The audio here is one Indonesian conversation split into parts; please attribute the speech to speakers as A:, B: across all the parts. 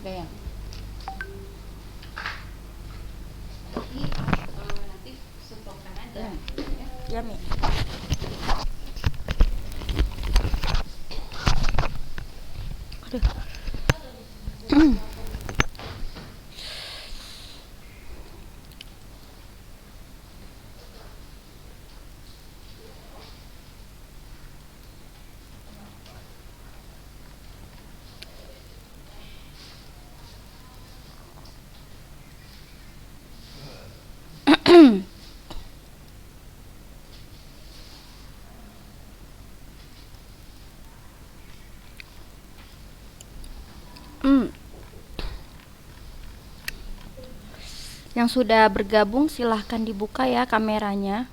A: Gayang. Nanti sumpahkan aja.
B: Ya, Mi. Aduh. Hmm. Yang sudah bergabung silahkan dibuka ya kameranya.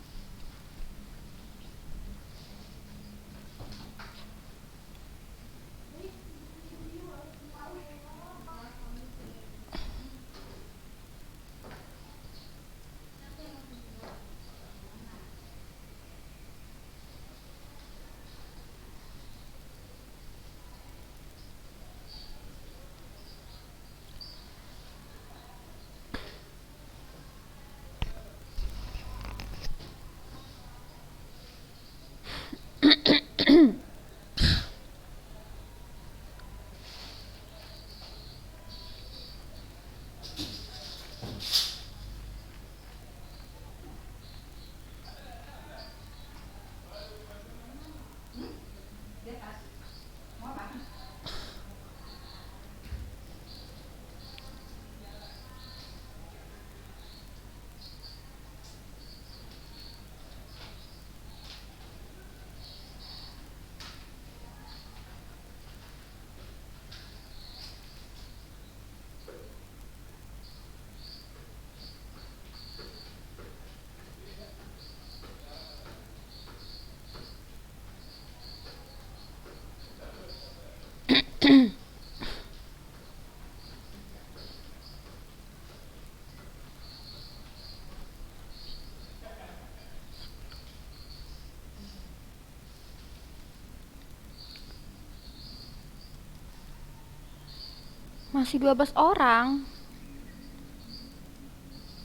B: Masih 12 orang.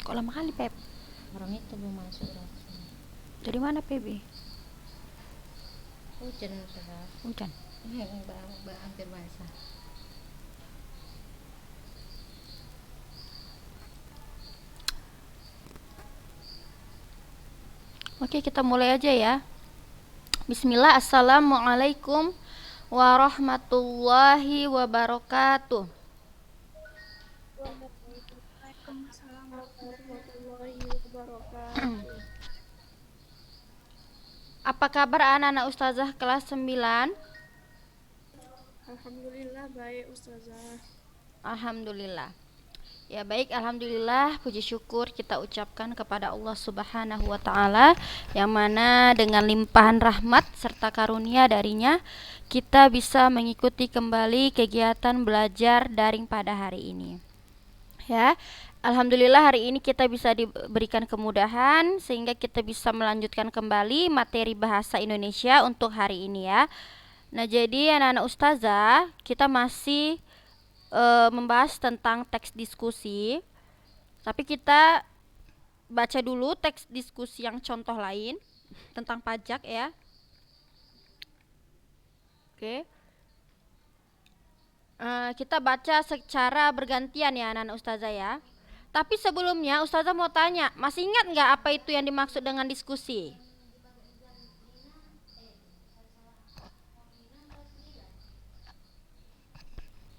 B: Kok lama kali, Pep?
A: Orang itu belum masuk berarti.
B: Dari mana, PB?
A: Hujan udah.
B: Hujan.
A: Hampir basah.
B: Oke, kita mulai aja ya. Bismillah, assalamualaikum warahmatullahi wabarakatuh.
C: Waalaikumsalam warahmatullahi wabarakatuh.
B: Apa kabar anak-anak ustazah kelas 9?
C: Alhamdulillah baik Ustazah.
B: Alhamdulillah. Ya baik, alhamdulillah, puji syukur kita ucapkan kepada Allah Subhanahu wa taala yang mana dengan limpahan rahmat serta karunia darinya kita bisa mengikuti kembali kegiatan belajar daring pada hari ini. Ya, alhamdulillah hari ini kita bisa diberikan kemudahan sehingga kita bisa melanjutkan kembali materi bahasa Indonesia untuk hari ini ya. Nah, jadi anak-anak ustazah, kita masih membahas tentang teks diskusi. Tapi kita baca dulu teks diskusi yang contoh lain tentang pajak ya. Oke. Kita baca secara bergantian ya anak-anak ustazah ya. Tapi sebelumnya ustazah mau tanya, masih ingat nggak apa itu yang dimaksud dengan diskusi?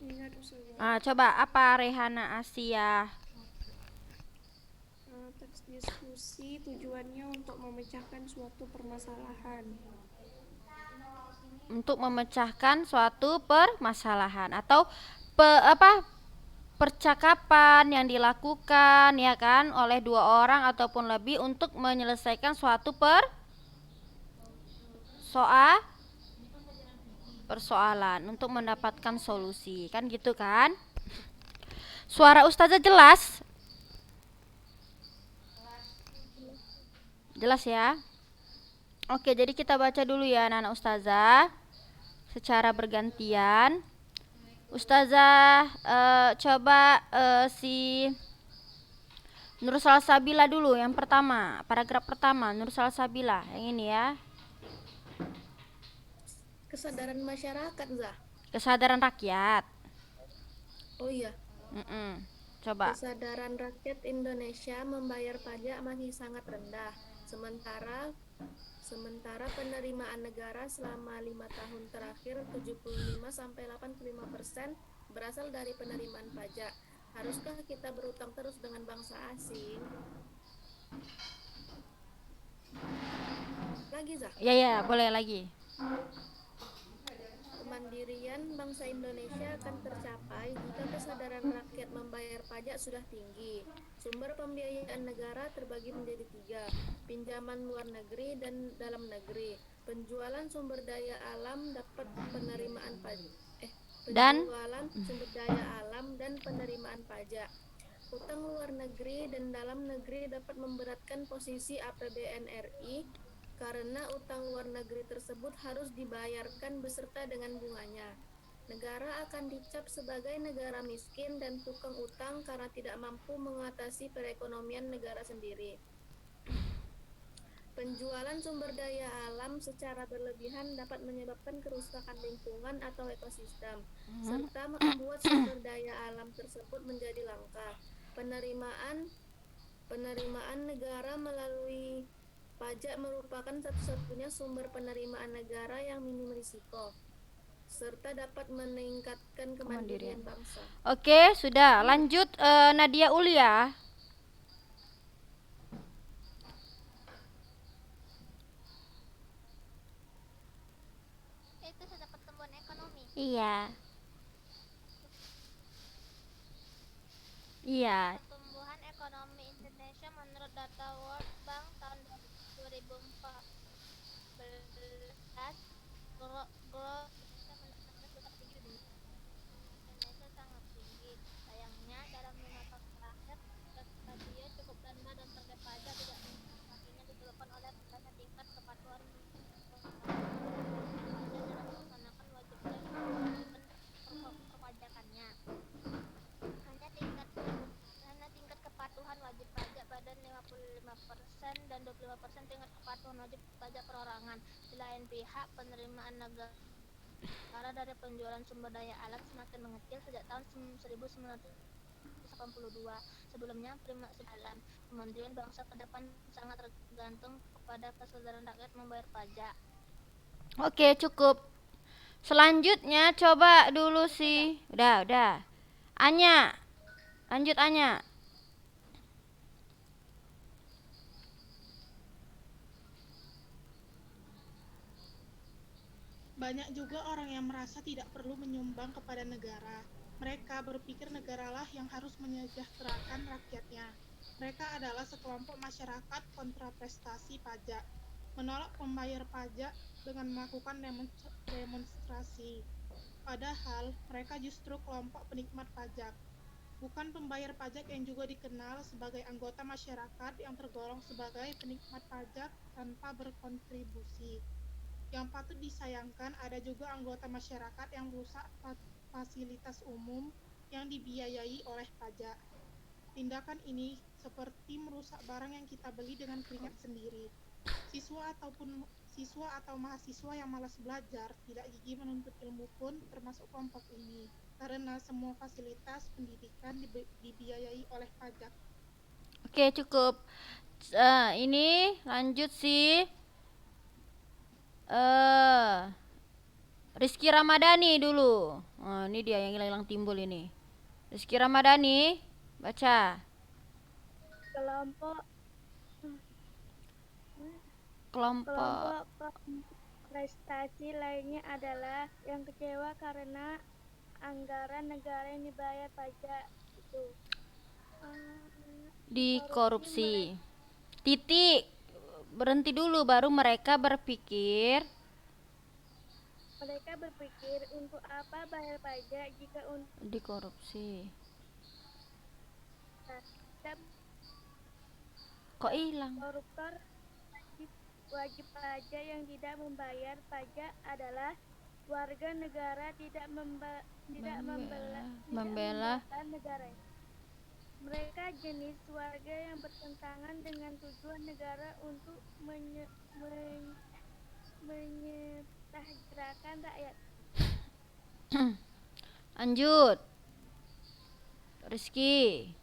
C: Ingat Ustazah.
B: Coba apa Rehana Asia?
C: Teks diskusi tujuannya untuk memecahkan suatu permasalahan.
B: Untuk memecahkan suatu permasalahan atau percakapan yang dilakukan ya kan oleh dua orang ataupun lebih untuk menyelesaikan suatu persoalan untuk mendapatkan solusi kan gitu kan. Suara ustazah jelas? Jelas ya. Oke, jadi kita baca dulu ya anak-anak ustazah secara bergantian Ustazah, coba si Nur Salsabila dulu yang pertama, paragraf pertama Nur Salsabila yang ini ya.
C: Kesadaran masyarakat, Zah.
B: Kesadaran rakyat.
C: Oh iya,
B: Coba.
C: kesadaran rakyat Indonesia membayar pajak masih sangat rendah. Sementara penerimaan negara selama 5 tahun terakhir 75-85% berasal dari penerimaan pajak. Haruskah kita berutang terus dengan bangsa asing? Lagi, Zah.
B: Ya, boleh lagi.
C: Kemandirian bangsa Indonesia akan tercapai jika kesadaran rakyat membayar pajak sudah tinggi. Sumber pembiayaan negara terbagi menjadi 3, pinjaman luar negeri dan dalam negeri. Penjualan sumber daya alam dapat penerimaan pajak. Penjualan sumber daya alam dan penerimaan pajak. Utang luar negeri dan dalam negeri dapat memberatkan posisi APBN RI karena utang luar negeri tersebut harus dibayarkan beserta dengan bunganya. Negara akan dicap sebagai negara miskin dan tukang utang karena tidak mampu mengatasi perekonomian negara sendiri. Penjualan sumber daya alam secara berlebihan dapat menyebabkan kerusakan lingkungan atau ekosistem, serta membuat sumber daya alam tersebut menjadi langka. Penerimaan negara melalui pajak merupakan satu-satunya sumber penerimaan negara yang minim risiko, serta dapat meningkatkan kemandirian bangsa.
B: Oke, sudah. Lanjut Nadia Ulia.
D: Itu sudah pertumbuhan ekonomi.
B: Iya. Iya.
D: Pertumbuhan ekonomi Indonesia menurut data World Bank tahun 2014 growth Indonesia sangat tinggi. Sayangnya dalam 5 tahun terakhir rasio cukup rendah dan target pajak tidak akhirnya disebabkan oleh rendahnya tingkat kepatuhan pajak dalam melaksanakan wajib perpajakannya. Hanya tingkat kepatuhan wajib pajak badan 55% dan 25% tingkat kepatuhan wajib pajak perorangan. Di lain pihak, penerimaan negara dari penjualan sumber daya alam semakin mengecil sejak tahun 1982. Sebelumnya, Kementerian Bangsa ke depan sangat tergantung kepada kesadaran rakyat membayar pajak.
B: Oke, cukup. Selanjutnya coba dulu sih. Udah. Anya. Lanjut Anya.
E: Banyak juga orang yang merasa tidak perlu menyumbang kepada negara. Mereka berpikir negaralah yang harus menyejahterakan rakyatnya. Mereka adalah sekelompok masyarakat kontraprestasi pajak, menolak membayar pajak dengan melakukan demonstrasi. Padahal mereka justru kelompok penikmat pajak, bukan pembayar pajak yang juga dikenal sebagai anggota masyarakat yang tergolong sebagai penikmat pajak tanpa berkontribusi. Yang patut disayangkan, ada juga anggota masyarakat yang merusak fasilitas umum yang dibiayai oleh pajak. Tindakan ini seperti merusak barang yang kita beli dengan keringat sendiri. Siswa atau mahasiswa yang malas belajar tidak gigih menuntut ilmu pun termasuk kelompok ini, karena semua fasilitas pendidikan dibiayai oleh pajak.
B: Oke, cukup. Ini lanjut sih. Rizky Ramadhani dulu. Ini dia yang hilang timbul ini. Rizky Ramadhani, baca.
F: Kelompok prestasi lainnya adalah yang kecewa karena anggaran negara yang dibayar pajak itu
B: dikorupsi. Titik. Berhenti dulu baru mereka berpikir
F: untuk apa bayar pajak jika untuk
B: dikorupsi. Kok hilang?
F: Koruptor wajib pajak yang tidak membayar pajak adalah Warga negara tidak membela
B: Membela
F: negara. Mereka jenis warga yang bertentangan dengan tujuan negara untuk menyejahterakan rakyat.
B: Lanjut. Rizky.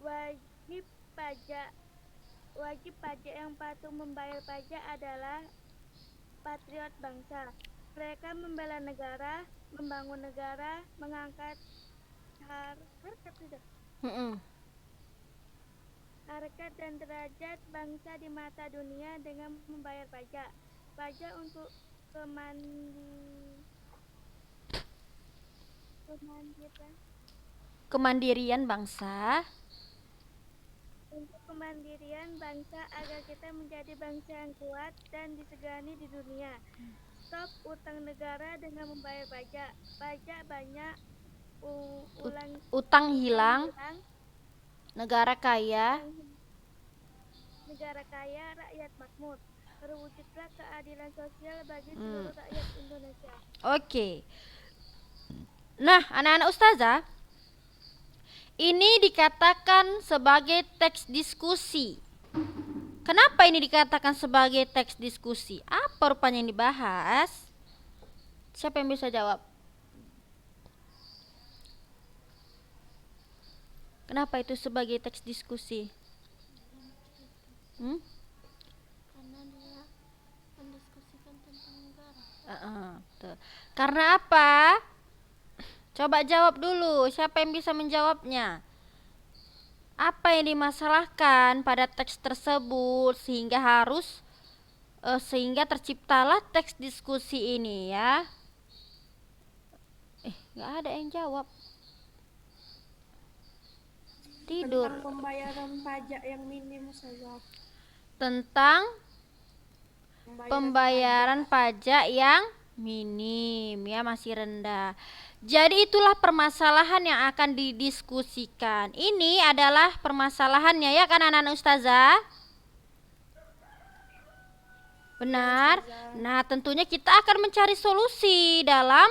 F: Wajib pajak yang patuh membayar pajak adalah patriot bangsa. Mereka membela negara, membangun negara, mengangkat harkat dan derajat bangsa di mata dunia dengan membayar pajak. Pajak untuk
B: Kemandirian bangsa.
F: Untuk kemandirian bangsa agar kita menjadi bangsa yang kuat dan disegani di dunia. Stop utang negara dengan membayar pajak. Pajak banyak,
B: Utang hilang. Negara kaya.
F: Rakyat makmur. Terwujudlah keadilan sosial bagi seluruh rakyat Indonesia.
B: Oke. Nah, anak-anak ustazah, ini dikatakan sebagai teks diskusi. Kenapa ini dikatakan sebagai teks diskusi? Apa rupanya yang dibahas? Siapa yang bisa jawab? Kenapa itu sebagai teks diskusi?
F: Karena dia mendiskusikan tentang negara.
B: Karena apa? Coba jawab dulu. Siapa yang bisa menjawabnya? Apa yang dimasalahkan pada teks tersebut sehingga terciptalah teks diskusi ini ya? Nggak ada yang jawab. Tidur.
C: Tentang pembayaran pajak yang minim saja.
B: Tentang pembayaran pajak yang minim ya, masih rendah. Jadi itulah permasalahan yang akan didiskusikan. Ini adalah permasalahannya ya kan anak-anak ustazah? Benar. Nah, tentunya kita akan mencari solusi dalam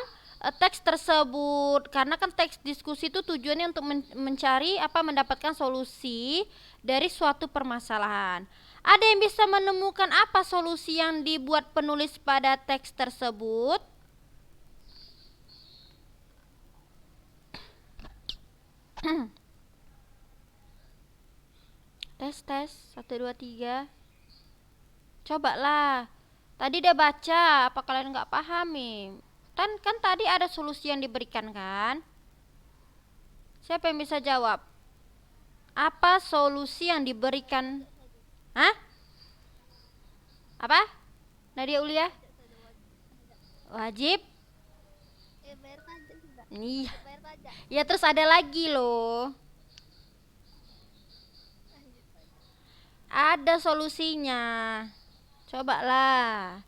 B: teks tersebut, karena kan teks diskusi itu tujuannya untuk mendapatkan solusi dari suatu permasalahan. Ada yang bisa menemukan apa solusi yang dibuat penulis pada teks tersebut? Tes 1 2 3. Cobalah. Tadi udah baca, apa kalian nggak pahami? Kan tadi ada solusi yang diberikan kan? Siapa yang bisa jawab? Apa solusi yang diberikan? Hah? Apa? Nadia Ulia? Wajib?
D: Bayar pajak juga.
B: Iya.
D: Bayar pajak.
B: Ya terus ada lagi loh. Ada solusinya. Cobalah.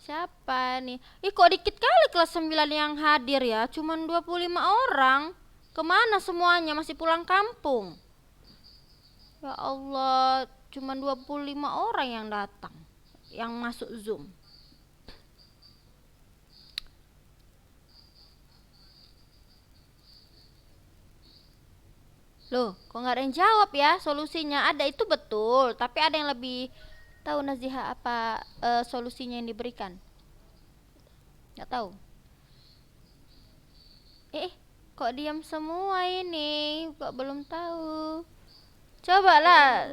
B: Siapa nih? Kok dikit kali kelas 9 yang hadir ya? Cuman 25 orang. Kemana semuanya? Masih pulang kampung. Ya Allah, cuman 25 orang yang datang, yang masuk Zoom. Loh, kok nggak ada yang jawab ya? Solusinya ada itu betul, tapi ada yang lebih tahu Naziha apa solusinya yang diberikan? Nggak tahu. Kok diam semua ini? Kok belum tahu? Cobalah.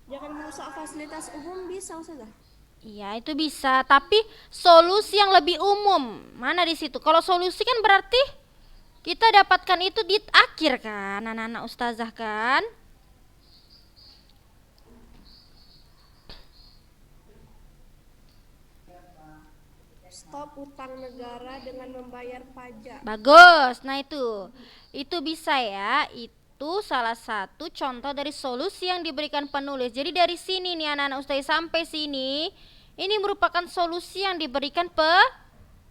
C: Jangan merusak fasilitas umum bisa saja.
B: Iya, itu bisa, tapi solusi yang lebih umum mana di situ? Kalau solusi kan berarti kita dapatkan itu di akhir kan, anak-anak ustazah kan?
C: Stop utang negara dengan membayar pajak.
B: Bagus. Nah, itu bisa ya. Itu salah satu contoh dari solusi yang diberikan penulis. Jadi dari sini nih anak-anak ustazah sampai sini, ini merupakan solusi yang diberikan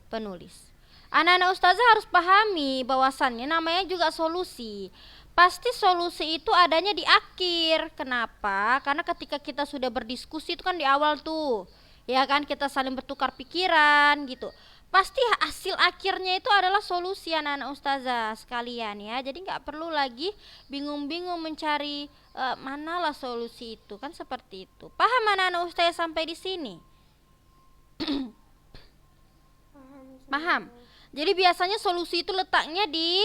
B: penulis. Anak-anak ustazah harus pahami bahwasannya namanya juga solusi. Pasti solusi itu adanya di akhir. Kenapa? Karena ketika kita sudah berdiskusi itu kan di awal tuh. ya kan, kita saling bertukar pikiran gitu. Pasti hasil akhirnya itu adalah solusi anak-anak ustazah sekalian ya. Jadi nggak perlu lagi bingung-bingung mencari manalah solusi itu, kan seperti itu. Paham anak-anak ustazah sampai di sini? Paham. Jadi biasanya solusi itu letaknya di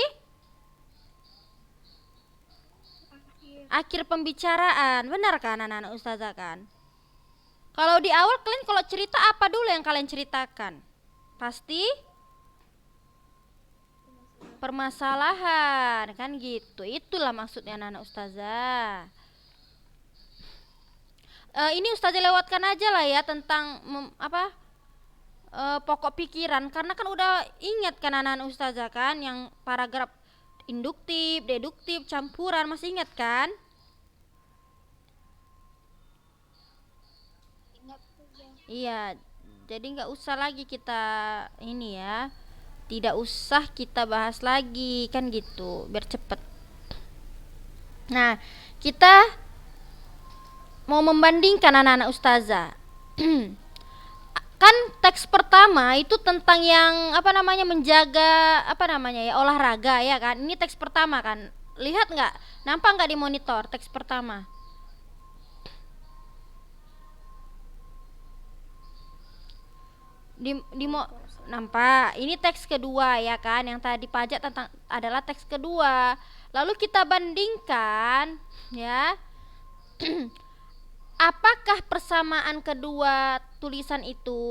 B: akhir pembicaraan, benar kan anak-anak ustazah kan? Kalau di awal kalian kalau cerita apa dulu yang kalian ceritakan? Pasti permasalahan kan gitu. Itulah maksudnya anak-anak ustazah. Ini ustazah lewatkan aja lah ya tentang pokok pikiran, karena kan udah ingat kan anak-anak ustazah kan yang paragraf induktif, deduktif, campuran, masih ingat kan? Iya, jadi nggak usah lagi kita ini ya, tidak usah kita bahas lagi kan gitu, biar cepet. Nah, kita mau membandingkan anak-anak ustazah. Kan teks pertama itu tentang yang menjaga olahraga ya kan. Ini teks pertama kan, lihat nggak, nampak nggak di monitor teks pertama? Nampak. Ini teks kedua ya kan, yang tadi pajak tentang adalah teks kedua. Lalu kita bandingkan ya. Apakah persamaan kedua tulisan itu?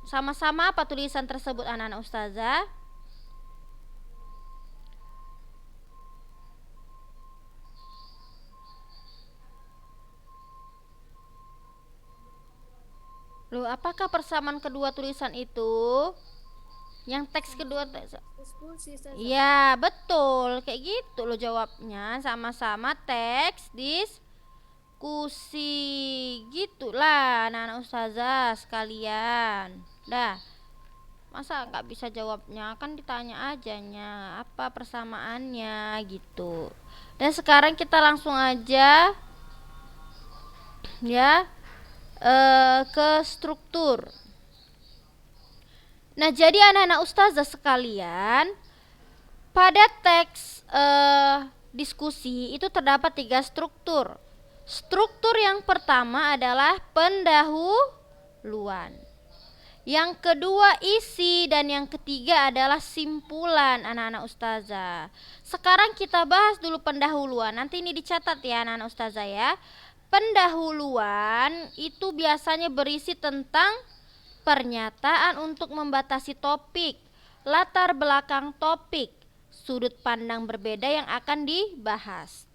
B: Sama-sama apa tulisan tersebut anak-anak ustazah? Loh, apakah persamaan kedua tulisan itu? Yang teks kedua
C: Diskusi saja.
B: iya, betul. Kayak gitu loh jawabnya. Sama-sama teks diskusi. Gitulah anak-anak ustazah sekalian. Dah. Masa nggak bisa jawabnya? Kan ditanya ajanya apa persamaannya gitu. Dan sekarang kita langsung aja ya ke struktur. Nah, jadi anak-anak ustazah sekalian, pada teks diskusi itu terdapat 3 struktur. Struktur yang pertama adalah pendahuluan. Yang kedua isi, dan yang ketiga adalah simpulan anak-anak ustazah. Sekarang kita bahas dulu pendahuluan. Nanti ini dicatat ya anak-anak ustazah ya. Pendahuluan itu biasanya berisi tentang pernyataan untuk membatasi topik, latar belakang topik, sudut pandang berbeda yang akan dibahas.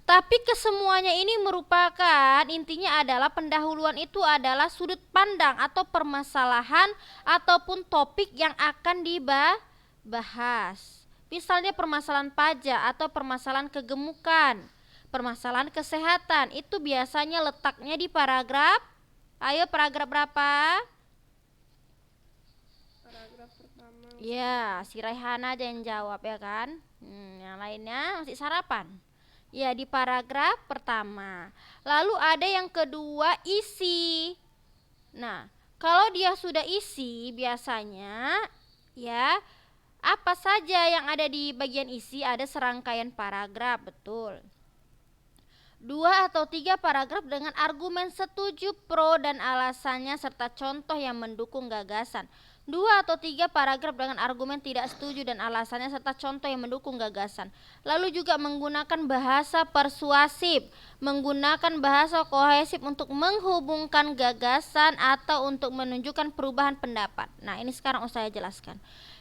B: Tapi kesemuanya ini merupakan intinya adalah pendahuluan itu adalah sudut pandang atau permasalahan ataupun topik yang akan dibahas. Misalnya permasalahan pajak atau permasalahan kegemukan, permasalahan kesehatan, itu biasanya letaknya di paragraf. Ayo, paragraf berapa?
C: Paragraf pertama.
B: Ya, si Raihana aja yang jawab ya kan. Yang lainnya masih sarapan. Ya, di paragraf pertama. Lalu ada yang kedua, isi. Nah, kalau dia sudah isi biasanya ya, apa saja yang ada di bagian isi? Ada serangkaian paragraf, betul. 2 atau 3 paragraf dengan argumen setuju, pro dan alasannya serta contoh yang mendukung gagasan. 2 atau 3 paragraf dengan argumen tidak setuju dan alasannya serta contoh yang mendukung gagasan. Lalu juga menggunakan bahasa persuasif, menggunakan bahasa kohesif untuk menghubungkan gagasan atau untuk menunjukkan perubahan pendapat. Nah, ini sekarang saya jelaskan.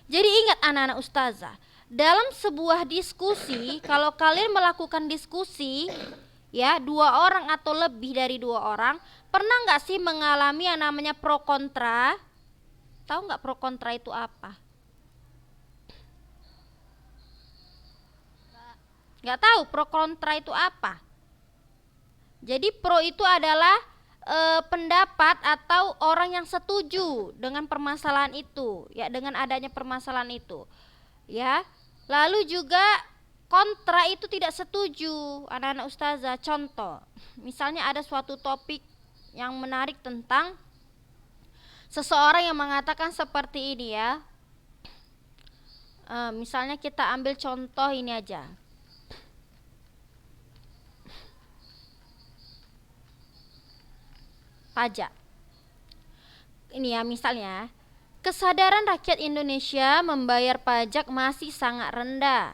B: Jadi ingat anak-anak ustazah, dalam sebuah diskusi, kalau kalian melakukan diskusi ya, 2 orang atau lebih dari 2 orang, pernah nggak sih mengalami yang namanya pro kontra? Tahu nggak pro kontra itu apa? Nggak tahu pro kontra itu apa? Jadi pro itu adalah pendapat atau orang yang setuju dengan permasalahan itu, ya, dengan adanya permasalahan itu, ya. Lalu juga kontra itu tidak setuju anak-anak ustazah. Contoh, misalnya ada suatu topik yang menarik tentang seseorang yang mengatakan seperti ini ya. Misalnya kita ambil contoh ini aja. Pajak. Ini ya misalnya, kesadaran rakyat Indonesia membayar pajak masih sangat rendah.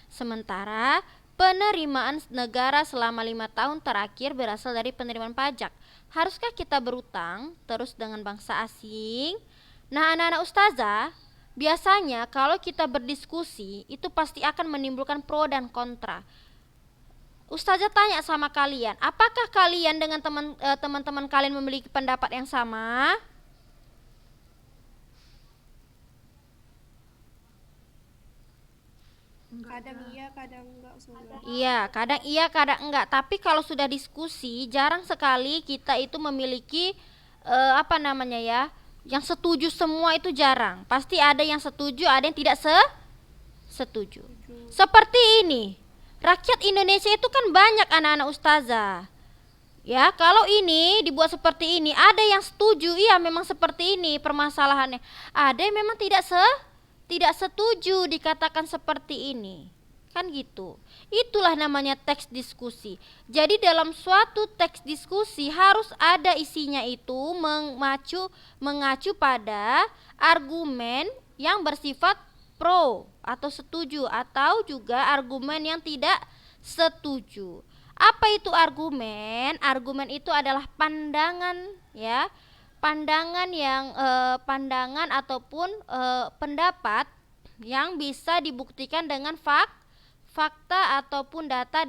B: Sementara penerimaan negara selama 5 tahun terakhir berasal dari penerimaan pajak. Haruskah kita berutang terus dengan bangsa asing? Nah, anak-anak ustazah, biasanya kalau kita berdiskusi itu pasti akan menimbulkan pro dan kontra. Ustazah tanya sama kalian, apakah kalian dengan teman-teman kalian memiliki pendapat yang sama?
G: Kadang iya, kadang enggak, Ustazah.
B: Iya, kadang enggak. Tapi kalau sudah diskusi, jarang sekali kita itu memiliki yang setuju semua itu jarang. Pasti ada yang setuju, ada yang tidak setuju. Seperti ini, rakyat Indonesia itu kan banyak anak-anak ustazah. Ya, kalau ini dibuat seperti ini, ada yang setuju, iya memang seperti ini permasalahannya. Ada yang memang tidak setuju dikatakan seperti ini. Kan gitu. Itulah namanya teks diskusi. Jadi dalam suatu teks diskusi harus ada isinya itu mengacu pada argumen yang bersifat pro atau setuju, atau juga argumen yang tidak setuju. Apa itu argumen? Argumen itu adalah pandangan ya. Pandangan ataupun pendapat yang bisa dibuktikan dengan fakta ataupun data.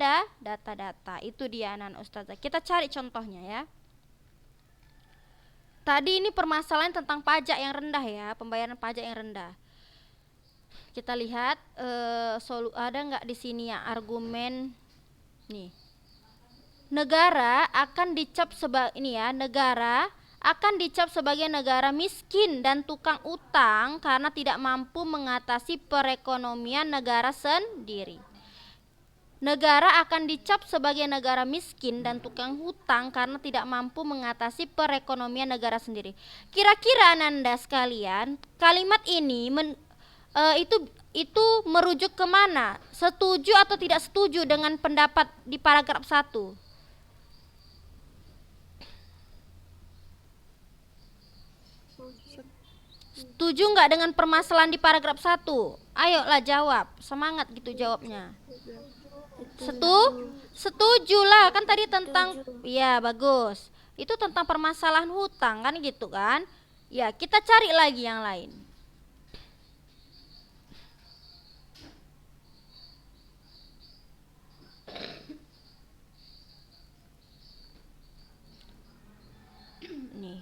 B: Itu dia anak-anak ustazah. Kita cari contohnya ya. Tadi ini permasalahan tentang pajak yang rendah ya, pembayaran pajak yang rendah. Kita lihat ada nggak di sini ya argumen nih. Negara akan dicap sebagai negara miskin dan tukang utang karena tidak mampu mengatasi perekonomian negara sendiri. Negara akan dicap sebagai negara miskin dan tukang hutang karena tidak mampu mengatasi perekonomian negara sendiri. Kira-kira Ananda sekalian, kalimat ini itu merujuk kemana? Setuju atau tidak setuju dengan pendapat di paragraf 1? Setuju nggak dengan permasalahan di paragraf 1? Ayolah jawab, semangat gitu jawabnya. Setuju lah, kan tadi tentang, ya bagus. Itu tentang permasalahan hutang kan gitu kan? Ya, kita cari lagi yang lain. Nih.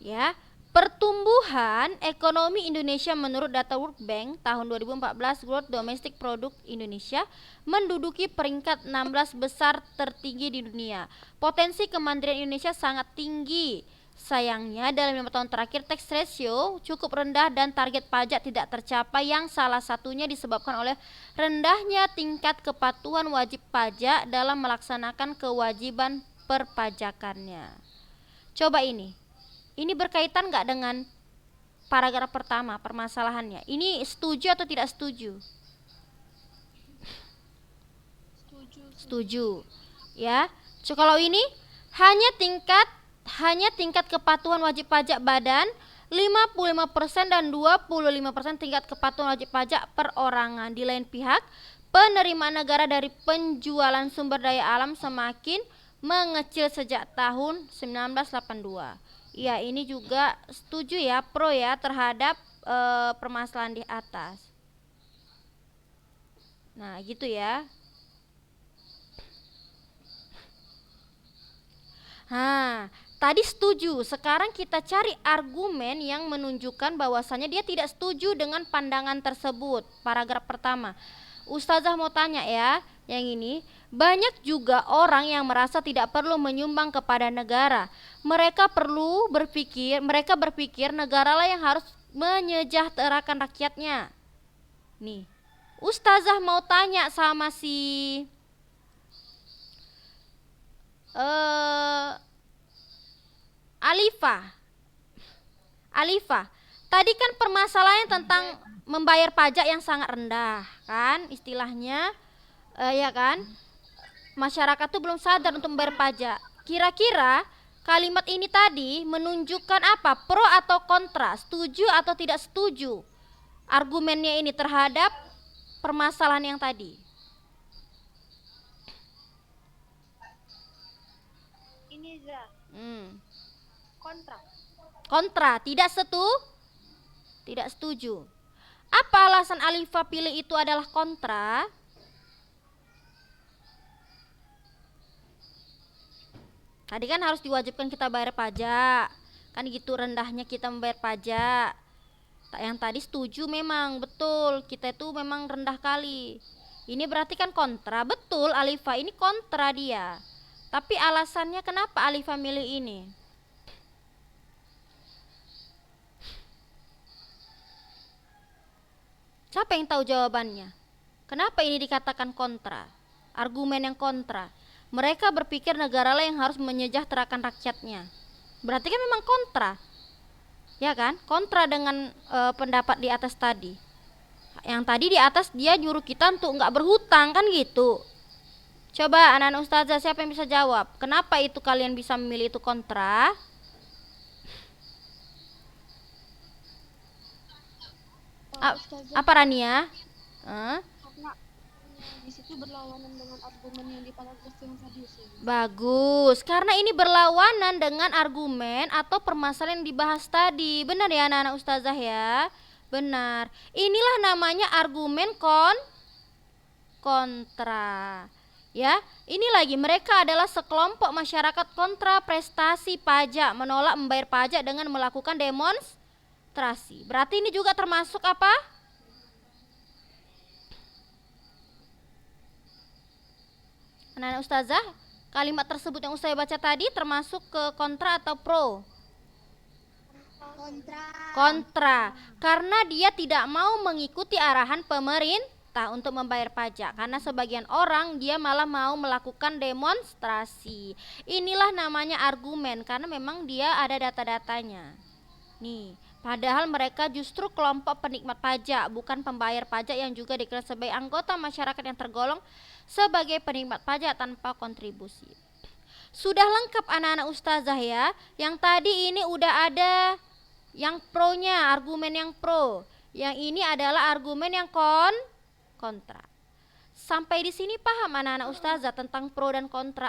B: Ya. Pertumbuhan ekonomi Indonesia menurut data World Bank tahun 2014, Gross Domestic Product Indonesia menduduki peringkat 16 besar tertinggi di dunia. Potensi kemandirian Indonesia sangat tinggi. Sayangnya dalam 5 tahun terakhir tax ratio cukup rendah dan target pajak tidak tercapai, yang salah satunya disebabkan oleh rendahnya tingkat kepatuhan wajib pajak dalam melaksanakan kewajiban perpajakannya. Coba ini berkaitan nggak dengan paragraf pertama permasalahannya? Ini setuju atau tidak setuju? Setuju. Ya. So, kalau ini hanya tingkat kepatuhan wajib pajak badan 55% dan 25% tingkat kepatuhan wajib pajak perorangan. Di lain pihak, penerimaan negara dari penjualan sumber daya alam semakin mengecil sejak tahun 1982. Ya, ini juga setuju ya, pro ya terhadap permasalahan di atas. Nah, gitu ya. Tadi setuju. Sekarang kita cari argumen yang menunjukkan bahwasannya dia tidak setuju dengan pandangan tersebut. Paragraf pertama. Ustazah mau tanya ya, yang ini. Banyak juga orang yang merasa tidak perlu menyumbang kepada negara. Mereka berpikir negaralah yang harus menyejahterakan rakyatnya. Nih, Ustazah mau tanya sama Alifah, tadi kan permasalahannya tentang membayar pajak yang sangat rendah, kan? Istilahnya, ya kan? Masyarakat tuh belum sadar untuk membayar pajak. Kira-kira kalimat ini tadi menunjukkan apa? Pro atau kontra? Setuju atau tidak setuju? Argumennya ini terhadap permasalahan yang tadi.
F: Ini Za, kontra.
B: Kontra, tidak setuju. Apa alasan Alifah pilih itu adalah kontra? Tadi kan harus diwajibkan kita bayar pajak, kan gitu rendahnya kita membayar pajak. Yang tadi setuju memang betul, kita itu memang rendah kali. Ini berarti kan kontra, betul Alifah ini kontra dia. Tapi alasannya kenapa Alifah milih ini? Siapa yang tahu jawabannya? Kenapa ini dikatakan kontra? Argumen yang kontra. Mereka berpikir negara lah yang harus menyejahterakan rakyatnya. Berarti kan memang kontra. Ya kan? Kontra dengan pendapat di atas tadi. Yang tadi di atas dia nyuruh kita untuk nggak berhutang, kan gitu. Coba anak-anak ustazah siapa yang bisa jawab? Kenapa itu kalian bisa memilih itu kontra? Apa Rania?
F: Karena di situ berlawanan dengan argumen yang di paragraf yang tadi sih.
B: Bagus, karena ini berlawanan dengan argumen atau permasalahan yang dibahas tadi. Benar ya anak-anak ustazah ya? Benar. Inilah namanya argumen kontra. Ya, ini lagi mereka adalah sekelompok masyarakat kontra prestasi pajak, menolak membayar pajak dengan melakukan demonstrasi. Berarti ini juga termasuk apa? Anak-anak ustazah, kalimat tersebut yang saya baca tadi termasuk ke kontra atau pro? Kontra. Karena dia tidak mau mengikuti arahan pemerintah untuk membayar pajak. Karena sebagian orang dia malah mau melakukan demonstrasi. Inilah namanya argumen, karena memang dia ada data-datanya. Nih, padahal mereka justru kelompok penikmat pajak, bukan pembayar pajak yang juga dikenal sebagai anggota masyarakat yang tergolong sebagai penikmat pajak tanpa kontribusi. Sudah lengkap anak-anak ustazah ya. Yang tadi ini udah ada yang pro-nya, argumen yang pro. Yang ini adalah argumen yang kontra. Sampai di sini paham anak-anak ustazah tentang pro dan kontra